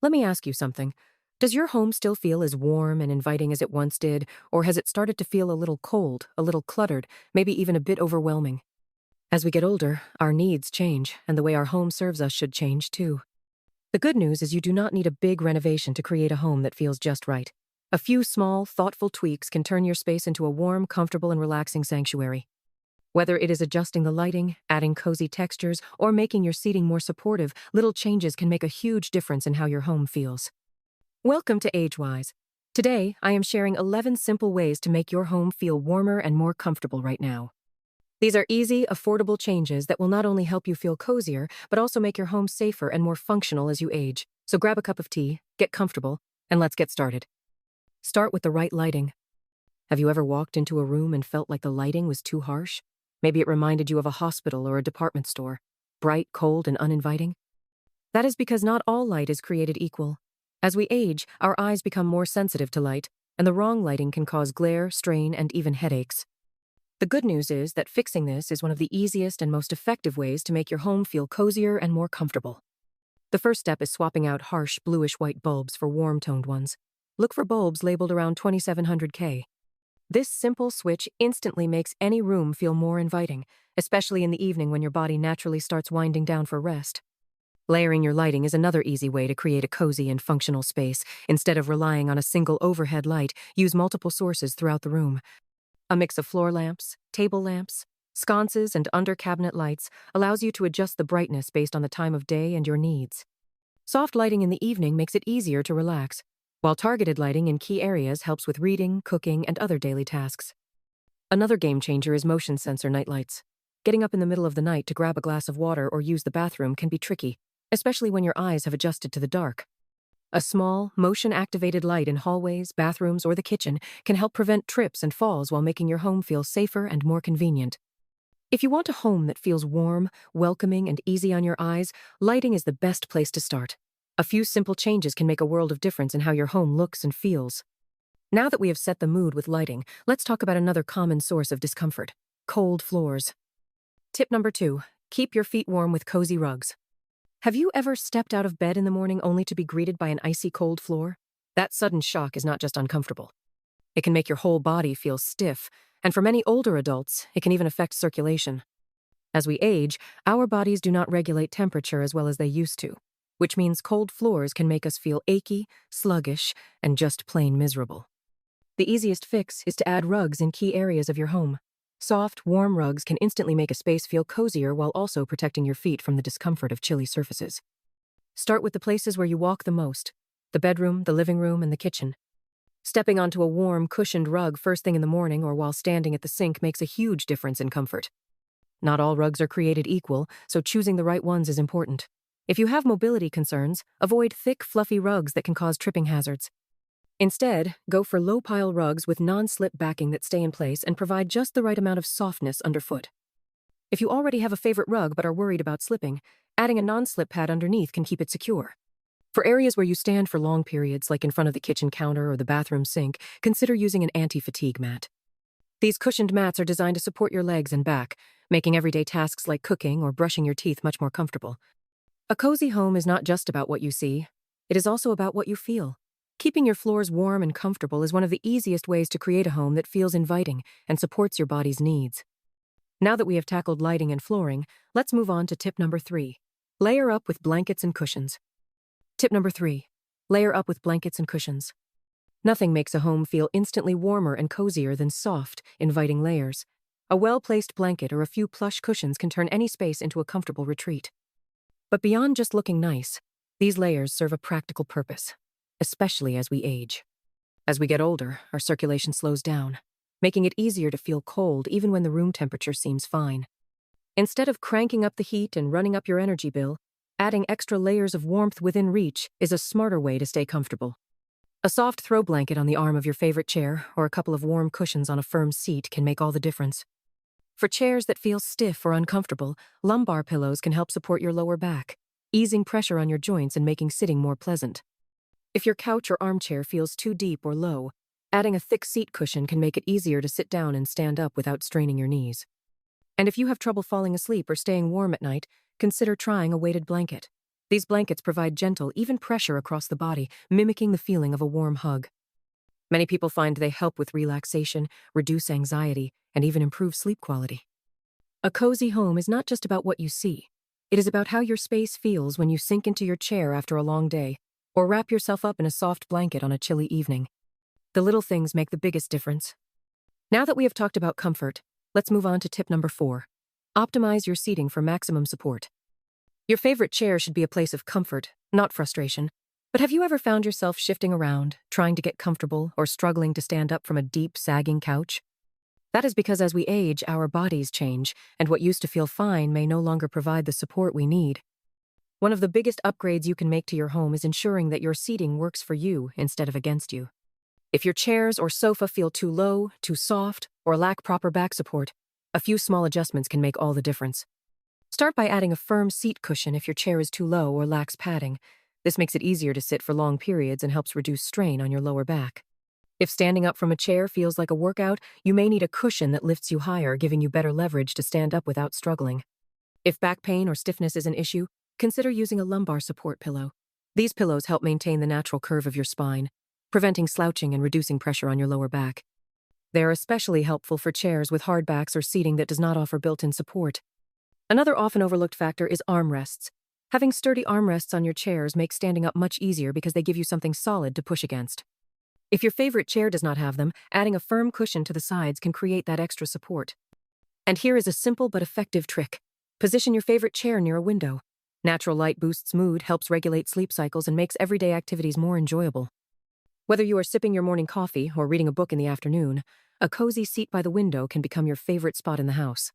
Let me ask you something. Does your home still feel as warm and inviting as it once did, or has it started to feel a little cold, a little cluttered, maybe even a bit overwhelming? As we get older, our needs change, and the way our home serves us should change too. The good news is you do not need a big renovation to create a home that feels just right. A few small, thoughtful tweaks can turn your space into a warm, comfortable, and relaxing sanctuary. Whether it is adjusting the lighting, adding cozy textures, or making your seating more supportive, little changes can make a huge difference in how your home feels. Welcome to AgeWise. Today, I am sharing 11 simple ways to make your home feel warmer and more comfortable right now. These are easy, affordable changes that will not only help you feel cozier, but also make your home safer and more functional as you age. So grab a cup of tea, get comfortable, and let's get started. Start with the right lighting. Have you ever walked into a room and felt like the lighting was too harsh? Maybe it reminded you of a hospital or a department store, bright, cold, and uninviting. That is because not all light is created equal. As we age, our eyes become more sensitive to light, and the wrong lighting can cause glare, strain, and even headaches. The good news is that fixing this is one of the easiest and most effective ways to make your home feel cozier and more comfortable. The first step is swapping out harsh bluish-white bulbs for warm-toned ones. Look for bulbs labeled around 2700K. This simple switch instantly makes any room feel more inviting, especially in the evening when your body naturally starts winding down for rest. Layering your lighting is another easy way to create a cozy and functional space. Instead of relying on a single overhead light, use multiple sources throughout the room. A mix of floor lamps, table lamps, sconces, and under-cabinet lights allows you to adjust the brightness based on the time of day and your needs. Soft lighting in the evening makes it easier to relax, while targeted lighting in key areas helps with reading, cooking, and other daily tasks. Another game changer is motion sensor nightlights. Getting up in the middle of the night to grab a glass of water or use the bathroom can be tricky, especially when your eyes have adjusted to the dark. A small, motion-activated light in hallways, bathrooms, or the kitchen can help prevent trips and falls while making your home feel safer and more convenient. If you want a home that feels warm, welcoming, and easy on your eyes, lighting is the best place to start. A few simple changes can make a world of difference in how your home looks and feels. Now that we have set the mood with lighting, let's talk about another common source of discomfort: cold floors. Tip number 2, keep your feet warm with cozy rugs. Have you ever stepped out of bed in the morning only to be greeted by an icy cold floor? That sudden shock is not just uncomfortable. It can make your whole body feel stiff, and for many older adults, it can even affect circulation. As we age, our bodies do not regulate temperature as well as they used to, which means cold floors can make us feel achy, sluggish, and just plain miserable. The easiest fix is to add rugs in key areas of your home. Soft, warm rugs can instantly make a space feel cozier while also protecting your feet from the discomfort of chilly surfaces. Start with the places where you walk the most: the bedroom, the living room, and the kitchen. Stepping onto a warm, cushioned rug first thing in the morning or while standing at the sink makes a huge difference in comfort. Not all rugs are created equal, so choosing the right ones is important. If you have mobility concerns, avoid thick, fluffy rugs that can cause tripping hazards. Instead, go for low-pile rugs with non-slip backing that stay in place and provide just the right amount of softness underfoot. If you already have a favorite rug but are worried about slipping, adding a non-slip pad underneath can keep it secure. For areas where you stand for long periods, like in front of the kitchen counter or the bathroom sink, consider using an anti-fatigue mat. These cushioned mats are designed to support your legs and back, making everyday tasks like cooking or brushing your teeth much more comfortable. A cozy home is not just about what you see, it is also about what you feel. Keeping your floors warm and comfortable is one of the easiest ways to create a home that feels inviting and supports your body's needs. Now that we have tackled lighting and flooring, let's move on to tip number 3. Layer up with blankets and cushions. Tip number 3. Layer up with blankets and cushions. Nothing makes a home feel instantly warmer and cozier than soft, inviting layers. A well-placed blanket or a few plush cushions can turn any space into a comfortable retreat. But beyond just looking nice, these layers serve a practical purpose, especially as we age. As we get older, our circulation slows down, making it easier to feel cold even when the room temperature seems fine. Instead of cranking up the heat and running up your energy bill, adding extra layers of warmth within reach is a smarter way to stay comfortable. A soft throw blanket on the arm of your favorite chair or a couple of warm cushions on a firm seat can make all the difference. For chairs that feel stiff or uncomfortable, lumbar pillows can help support your lower back, easing pressure on your joints and making sitting more pleasant. If your couch or armchair feels too deep or low, adding a thick seat cushion can make it easier to sit down and stand up without straining your knees. And if you have trouble falling asleep or staying warm at night, consider trying a weighted blanket. These blankets provide gentle, even pressure across the body, mimicking the feeling of a warm hug. Many people find they help with relaxation, reduce anxiety, and even improve sleep quality. A cozy home is not just about what you see. It is about how your space feels when you sink into your chair after a long day, or wrap yourself up in a soft blanket on a chilly evening. The little things make the biggest difference. Now that we have talked about comfort, let's move on to tip number 4. Optimize your seating for maximum support. Your favorite chair should be a place of comfort, not frustration. But have you ever found yourself shifting around, trying to get comfortable, or struggling to stand up from a deep, sagging couch? That is because as we age, our bodies change, and what used to feel fine may no longer provide the support we need. One of the biggest upgrades you can make to your home is ensuring that your seating works for you instead of against you. If your chairs or sofa feel too low, too soft, or lack proper back support, a few small adjustments can make all the difference. Start by adding a firm seat cushion if your chair is too low or lacks padding. This makes it easier to sit for long periods and helps reduce strain on your lower back. If standing up from a chair feels like a workout, you may need a cushion that lifts you higher, giving you better leverage to stand up without struggling. If back pain or stiffness is an issue, consider using a lumbar support pillow. These pillows help maintain the natural curve of your spine, preventing slouching and reducing pressure on your lower back. They are especially helpful for chairs with hard backs or seating that does not offer built-in support. Another often overlooked factor is armrests. Having sturdy armrests on your chairs makes standing up much easier because they give you something solid to push against. If your favorite chair does not have them, adding a firm cushion to the sides can create that extra support. And here is a simple but effective trick. Position your favorite chair near a window. Natural light boosts mood, helps regulate sleep cycles, and makes everyday activities more enjoyable. Whether you are sipping your morning coffee or reading a book in the afternoon, a cozy seat by the window can become your favorite spot in the house.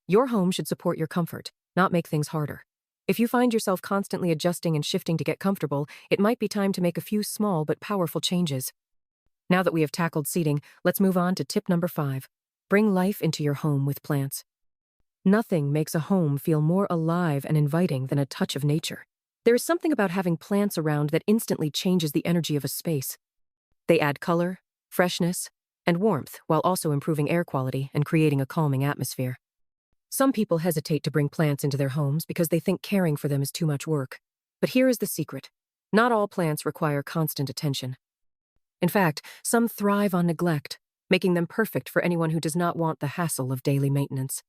Your home should support your comfort, not make things harder. If you find yourself constantly adjusting and shifting to get comfortable, it might be time to make a few small but powerful changes. Now that we have tackled seating, let's move on to tip number 5. Bring life into your home with plants. Nothing makes a home feel more alive and inviting than a touch of nature. There is something about having plants around that instantly changes the energy of a space. They add color, freshness, and warmth while also improving air quality and creating a calming atmosphere. Some people hesitate to bring plants into their homes because they think caring for them is too much work. But here is the secret. Not all plants require constant attention. In fact, some thrive on neglect, making them perfect for anyone who does not want the hassle of daily maintenance.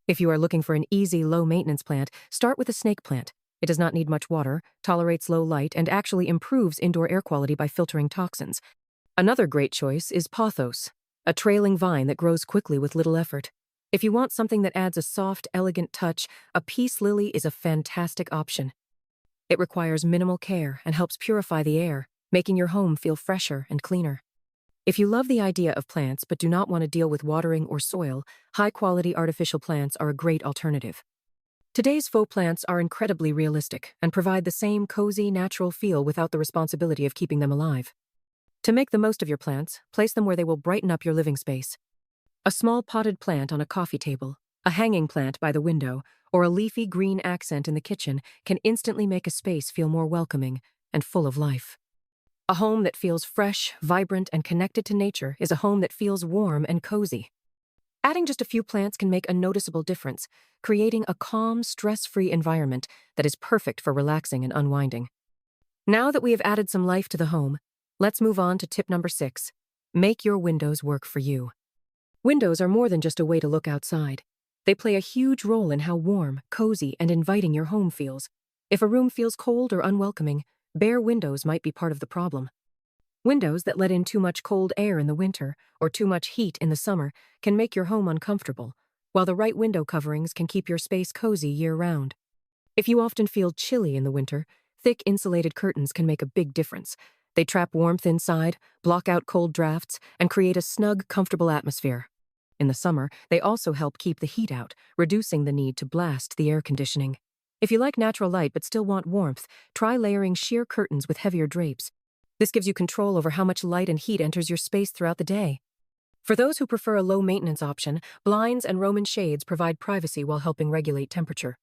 If you are looking for an easy, low-maintenance plant, start with a snake plant. It does not need much water, tolerates low light, and actually improves indoor air quality by filtering toxins. Another great choice is pothos, a trailing vine that grows quickly with little effort. If you want something that adds a soft, elegant touch, a peace lily is a fantastic option. It requires minimal care and helps purify the air, making your home feel fresher and cleaner. If you love the idea of plants but do not want to deal with watering or soil, high-quality artificial plants are a great alternative. Today's faux plants are incredibly realistic and provide the same cozy, natural feel without the responsibility of keeping them alive. To make the most of your plants, place them where they will brighten up your living space. A small potted plant on a coffee table, a hanging plant by the window, or a leafy green accent in the kitchen can instantly make a space feel more welcoming and full of life. A home that feels fresh, vibrant, and connected to nature is a home that feels warm and cozy. Adding just a few plants can make a noticeable difference, creating a calm, stress-free environment that is perfect for relaxing and unwinding. Now that we have added some life to the home, let's move on to tip number 6. Make your windows work for you. Windows are more than just a way to look outside. They play a huge role in how warm, cozy, and inviting your home feels. If a room feels cold or unwelcoming, bare windows might be part of the problem. Windows that let in too much cold air in the winter or too much heat in the summer can make your home uncomfortable, while the right window coverings can keep your space cozy year-round. If you often feel chilly in the winter, thick insulated curtains can make a big difference. They trap warmth inside, block out cold drafts, and create a snug, comfortable atmosphere. In the summer, they also help keep the heat out, reducing the need to blast the air conditioning. If you like natural light but still want warmth, try layering sheer curtains with heavier drapes. This gives you control over how much light and heat enters your space throughout the day. For those who prefer a low-maintenance option, blinds and Roman shades provide privacy while helping regulate temperature.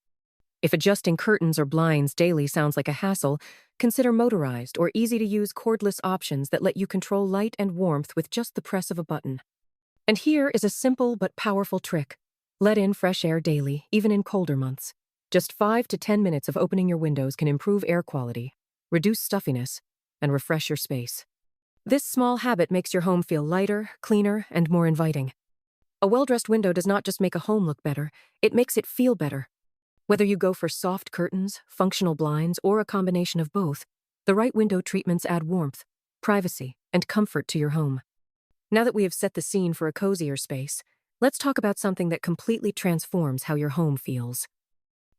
If adjusting curtains or blinds daily sounds like a hassle, consider motorized or easy-to-use cordless options that let you control light and warmth with just the press of a button. And here is a simple but powerful trick. Let in fresh air daily, even in colder months. Just 5 to 10 minutes of opening your windows can improve air quality, reduce stuffiness, and refresh your space. This small habit makes your home feel lighter, cleaner, and more inviting. A well-dressed window does not just make a home look better, it makes it feel better. Whether you go for soft curtains, functional blinds, or a combination of both, the right window treatments add warmth, privacy, and comfort to your home. Now that we have set the scene for a cozier space, let's talk about something that completely transforms how your home feels.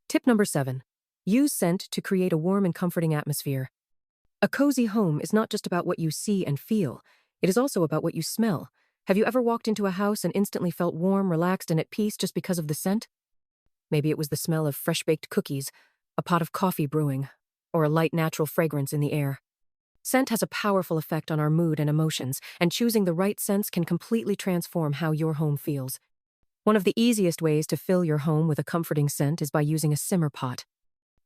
Tip number 7. Use scent to create a warm and comforting atmosphere. A cozy home is not just about what you see and feel, it is also about what you smell. Have you ever walked into a house and instantly felt warm, relaxed, and at peace just because of the scent? Maybe it was the smell of fresh-baked cookies, a pot of coffee brewing, or a light natural fragrance in the air. Scent has a powerful effect on our mood and emotions, and choosing the right scents can completely transform how your home feels. One of the easiest ways to fill your home with a comforting scent is by using a simmer pot.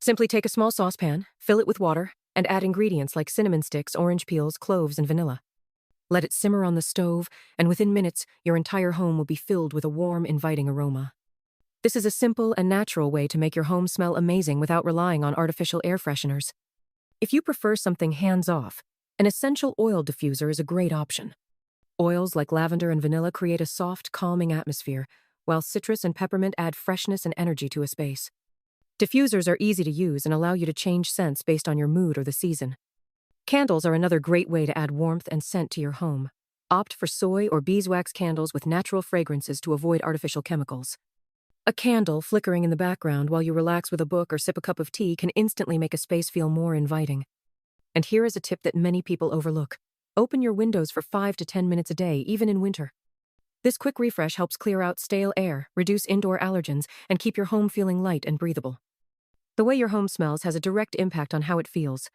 Simply take a small saucepan, fill it with water, and add ingredients like cinnamon sticks, orange peels, cloves, and vanilla. Let it simmer on the stove, and within minutes, your entire home will be filled with a warm, inviting aroma. This is a simple and natural way to make your home smell amazing without relying on artificial air fresheners. If you prefer something hands-off, an essential oil diffuser is a great option. Oils like lavender and vanilla create a soft, calming atmosphere, while citrus and peppermint add freshness and energy to a space. Diffusers are easy to use and allow you to change scents based on your mood or the season. Candles are another great way to add warmth and scent to your home. Opt for soy or beeswax candles with natural fragrances to avoid artificial chemicals. A candle flickering in the background while you relax with a book or sip a cup of tea can instantly make a space feel more inviting. And here is a tip that many people overlook. Open your windows for 5 to 10 minutes a day, even in winter. This quick refresh helps clear out stale air, reduce indoor allergens, and keep your home feeling light and breathable. The way your home smells has a direct impact on how it feels.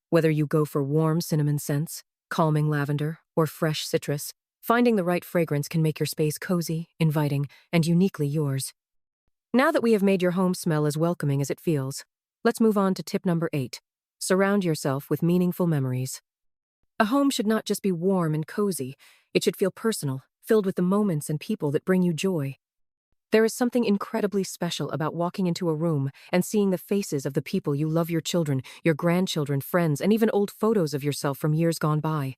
Whether you go for warm cinnamon scents, calming lavender, or fresh citrus, finding the right fragrance can make your space cozy, inviting, and uniquely yours. Now that we have made your home smell as welcoming as it feels, let's move on to tip number 8. Surround yourself with meaningful memories. A home should not just be warm and cozy, it should feel personal, filled with the moments and people that bring you joy. There is something incredibly special about walking into a room and seeing the faces of the people you love, your children, your grandchildren, friends, and even old photos of yourself from years gone by.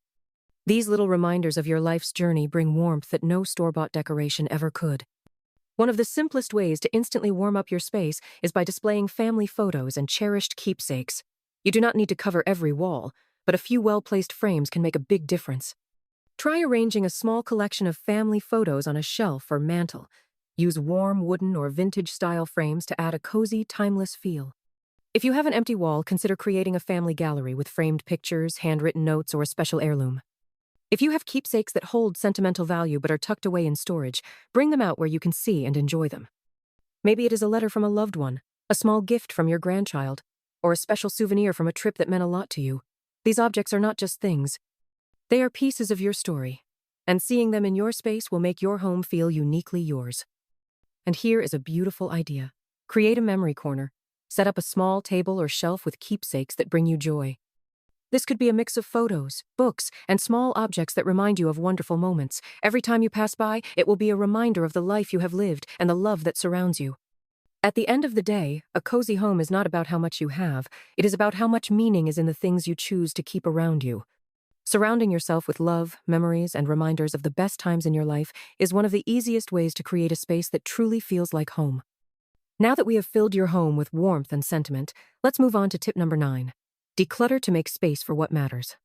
These little reminders of your life's journey bring warmth that no store-bought decoration ever could. One of the simplest ways to instantly warm up your space is by displaying family photos and cherished keepsakes. You do not need to cover every wall, but a few well-placed frames can make a big difference. Try arranging a small collection of family photos on a shelf or mantel. Use warm wooden or vintage-style frames to add a cozy, timeless feel. If you have an empty wall, consider creating a family gallery with framed pictures, handwritten notes, or a special heirloom. If you have keepsakes that hold sentimental value but are tucked away in storage, bring them out where you can see and enjoy them. Maybe it is a letter from a loved one, a small gift from your grandchild, or a special souvenir from a trip that meant a lot to you. These objects are not just things. They are pieces of your story, and seeing them in your space will make your home feel uniquely yours. And here is a beautiful idea. Create a memory corner. Set up a small table or shelf with keepsakes that bring you joy. This could be a mix of photos, books, and small objects that remind you of wonderful moments. Every time you pass by, it will be a reminder of the life you have lived and the love that surrounds you. At the end of the day, a cozy home is not about how much you have. It is about how much meaning is in the things you choose to keep around you. Surrounding yourself with love, memories, and reminders of the best times in your life is one of the easiest ways to create a space that truly feels like home. Now that we have filled your home with warmth and sentiment, let's move on to tip number 9. Declutter to make space for what matters.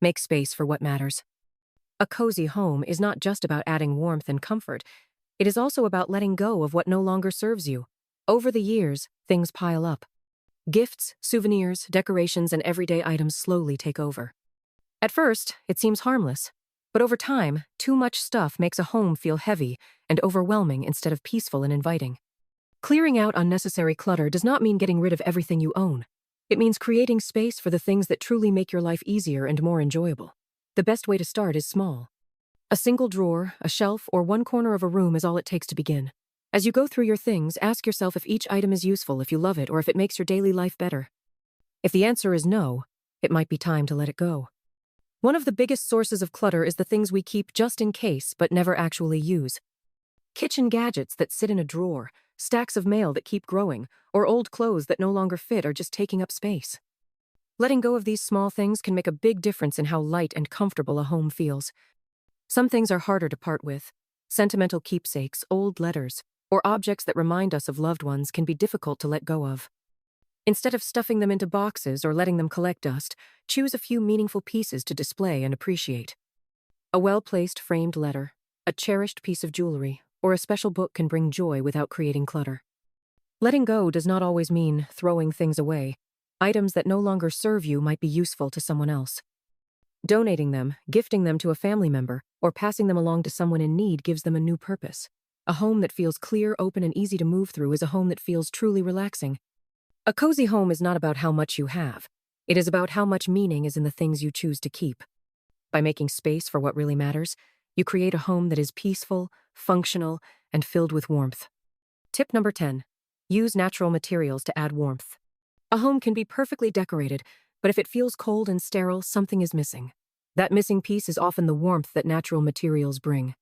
Make space for what matters. A cozy home is not just about adding warmth and comfort. It is also about letting go of what no longer serves you. Over the years, things pile up. Gifts, souvenirs, decorations, and everyday items slowly take over. At first, it seems harmless, but over time, too much stuff makes a home feel heavy and overwhelming instead of peaceful and inviting. Clearing out unnecessary clutter does not mean getting rid of everything you own. It means creating space for the things that truly make your life easier and more enjoyable. The best way to start is small. A single drawer, a shelf, or one corner of a room is all it takes to begin. As you go through your things, ask yourself if each item is useful, if you love it, or if it makes your daily life better. If the answer is no, it might be time to let it go. One of the biggest sources of clutter is the things we keep just in case but never actually use. Kitchen gadgets that sit in a drawer, stacks of mail that keep growing, or old clothes that no longer fit are just taking up space. Letting go of these small things can make a big difference in how light and comfortable a home feels. Some things are harder to part with. Sentimental keepsakes, old letters, or objects that remind us of loved ones can be difficult to let go of. Instead of stuffing them into boxes or letting them collect dust, choose a few meaningful pieces to display and appreciate. A well-placed framed letter, a cherished piece of jewelry, or a special book can bring joy without creating clutter. Letting go does not always mean throwing things away. Items that no longer serve you might be useful to someone else. Donating them, gifting them to a family member, or passing them along to someone in need gives them a new purpose. A home that feels clear, open, and easy to move through is a home that feels truly relaxing. A cozy home is not about how much you have. It is about how much meaning is in the things you choose to keep. By making space for what really matters, you create a home that is peaceful, functional, and filled with warmth. Tip number 10. Use natural materials to add warmth. A home can be perfectly decorated, but if it feels cold and sterile, something is missing. That missing piece is often the warmth that natural materials bring.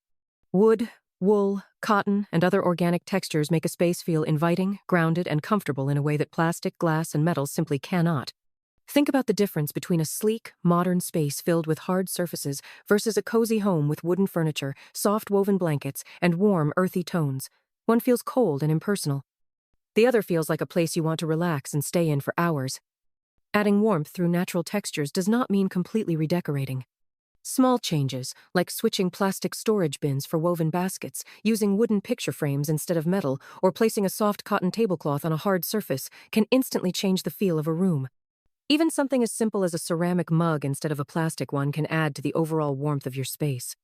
Wood, wool, cotton, and other organic textures make a space feel inviting, grounded, and comfortable in a way that plastic, glass, and metals simply cannot. Think about the difference between a sleek, modern space filled with hard surfaces versus a cozy home with wooden furniture, soft woven blankets, and warm, earthy tones. One feels cold and impersonal. The other feels like a place you want to relax and stay in for hours. Adding warmth through natural textures does not mean completely redecorating. Small changes, like switching plastic storage bins for woven baskets, using wooden picture frames instead of metal, or placing a soft cotton tablecloth on a hard surface, can instantly change the feel of a room. Even something as simple as a ceramic mug instead of a plastic one can add to the overall warmth of your space.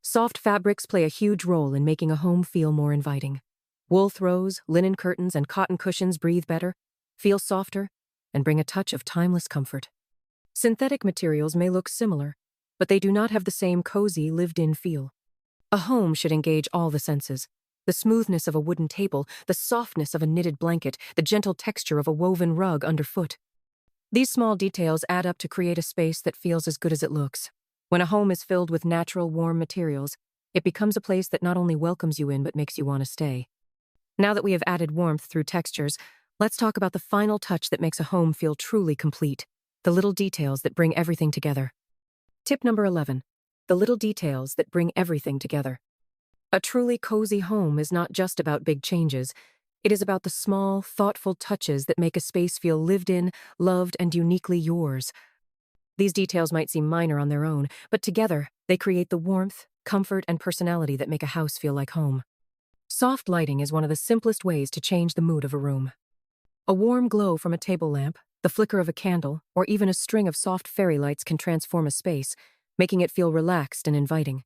Soft fabrics play a huge role in making a home feel more inviting. Wool throws, linen curtains, and cotton cushions breathe better, feel softer, and bring a touch of timeless comfort. Synthetic materials may look similar, but they do not have the same cozy, lived-in feel. A home should engage all the senses. The smoothness of a wooden table, the softness of a knitted blanket, the gentle texture of a woven rug underfoot. These small details add up to create a space that feels as good as it looks. When a home is filled with natural, warm materials, it becomes a place that not only welcomes you in but makes you want to stay. Now that we have added warmth through textures, let's talk about the final touch that makes a home feel truly complete, the little details that bring everything together. Tip number 11. The little details that bring everything together. A truly cozy home is not just about big changes. It is about the small, thoughtful touches that make a space feel lived in, loved, and uniquely yours. These details might seem minor on their own, but together, they create the warmth, comfort, and personality that make a house feel like home. Soft lighting is one of the simplest ways to change the mood of a room. A warm glow from a table lamp, the flicker of a candle, or even a string of soft fairy lights can transform a space, making it feel relaxed and inviting.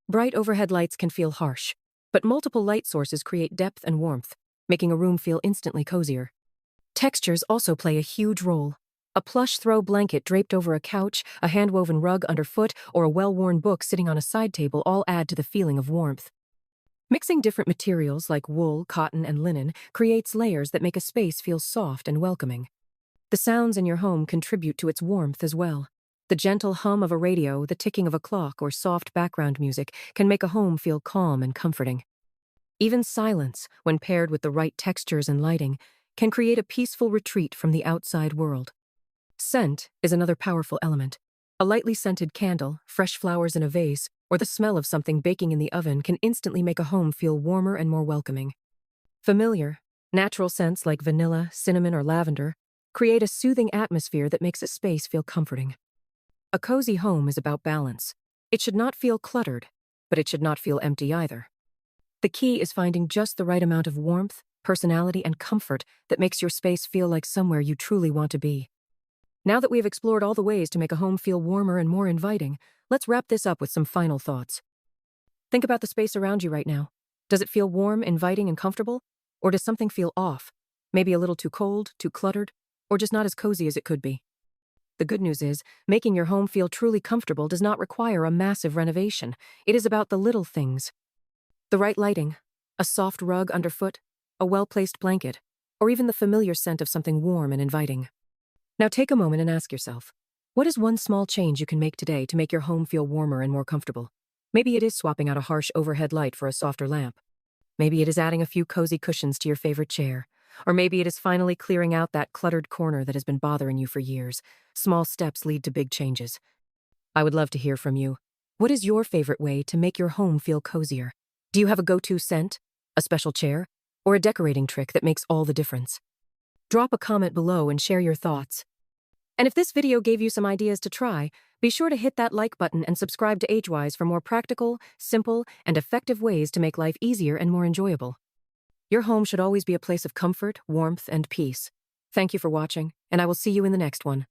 Bright overhead lights can feel harsh, but multiple light sources create depth and warmth, making a room feel instantly cozier. Textures also play a huge role. A plush throw blanket draped over a couch, a hand-woven rug underfoot, or a well-worn book sitting on a side table all add to the feeling of warmth. Mixing different materials like wool, cotton, and linen creates layers that make a space feel soft and welcoming. The sounds in your home contribute to its warmth as well. The gentle hum of a radio, the ticking of a clock, or soft background music can make a home feel calm and comforting. Even silence, when paired with the right textures and lighting, can create a peaceful retreat from the outside world. Scent is another powerful element. A lightly scented candle, fresh flowers in a vase, or the smell of something baking in the oven can instantly make a home feel warmer and more welcoming. Familiar, natural scents like vanilla, cinnamon, or lavender create a soothing atmosphere that makes a space feel comforting. A cozy home is about balance. It should not feel cluttered, but it should not feel empty either. The key is finding just the right amount of warmth, personality, and comfort that makes your space feel like somewhere you truly want to be. Now that we have explored all the ways to make a home feel warmer and more inviting, let's wrap this up with some final thoughts. Think about the space around you right now. Does it feel warm, inviting, and comfortable? Or does something feel off? Maybe a little too cold, too cluttered, or just not as cozy as it could be? The good news is, making your home feel truly comfortable does not require a massive renovation. It is about the little things. The right lighting, a soft rug underfoot, a well-placed blanket, or even the familiar scent of something warm and inviting. Now take a moment and ask yourself, what is one small change you can make today to make your home feel warmer and more comfortable? Maybe it is swapping out a harsh overhead light for a softer lamp. Maybe it is adding a few cozy cushions to your favorite chair. Or maybe it is finally clearing out that cluttered corner that has been bothering you for years. Small steps lead to big changes. I would love to hear from you. What is your favorite way to make your home feel cozier? Do you have a go-to scent, a special chair, or a decorating trick that makes all the difference? Drop a comment below and share your thoughts. And if this video gave you some ideas to try, be sure to hit that like button and subscribe to AgeWise for more practical, simple, and effective ways to make life easier and more enjoyable. Your home should always be a place of comfort, warmth, and peace. Thank you for watching, and I will see you in the next one.